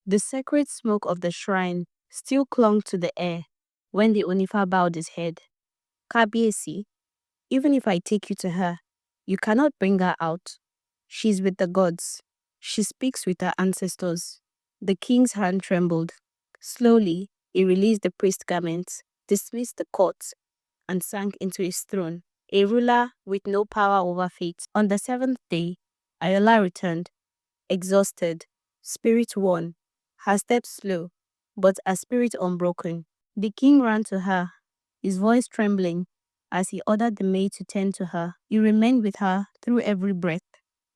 The sacred smoke of the shrine still clung to the air when the Onifa bowed his head. Kabiesi, even if I take you to her, you cannot bring her out. She's with the gods. She speaks with her ancestors. The king's hand trembled. Slowly, he released the priest garments, dismissed the court, and sank into his throne, a ruler with no power over fate. On the seventh day, Ayola returned, exhausted, spirit worn, her steps slow, but her spirit unbroken. The king ran to her, his voice trembling, as he ordered the maid to tend to her. He remained with her through every breath.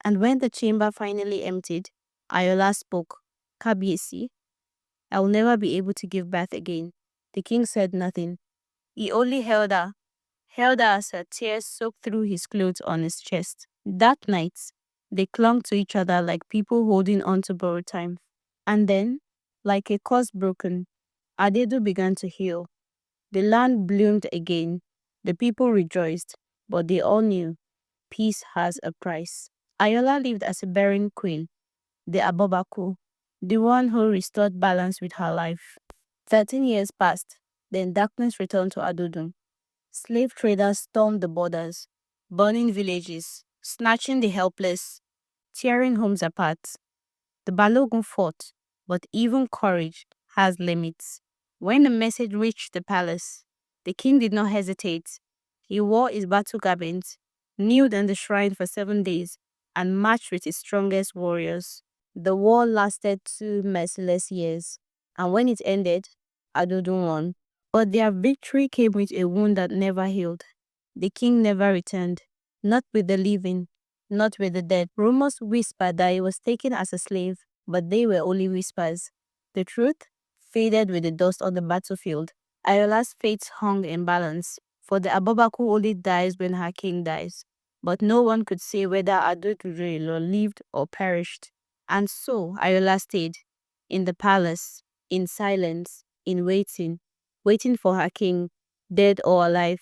And when the chamber finally emptied, Ayola spoke. Kabiesi, I will never be able to give birth again. The king said nothing. He only held her as her tears soaked through his clothes on his chest. That night, they clung to each other like people holding on to borrowed time. And then, like a curse broken, Adedo began to heal. The land bloomed again. The people rejoiced, but they all knew peace has a price. Ayola lived as a barren queen, the Abobaku, the one who restored balance with her life. 13 years passed, then darkness returned to Adodun. Slave traders stormed the borders, burning villages, snatching the helpless, tearing homes apart. The Balogun fought, but even courage has limits. When the message reached the palace, the king did not hesitate. He wore his battle garments, kneeled in the shrine for 7 days, and marched with his strongest warriors. The war lasted 2 merciless years, and when it ended, Adodun won. But their victory came with a wound that never healed. The king never returned, not with the living, not with the dead. Rumors whispered that he was taken as a slave, but they were only whispers. The truth faded with the dust on the battlefield. Ayola's fate hung in balance, for the Abobaku only dies when her king dies. But no one could say whether Adotudurilo lived or perished. And so Ayola stayed, in the palace, in silence, in waiting, waiting for her king, dead or alive.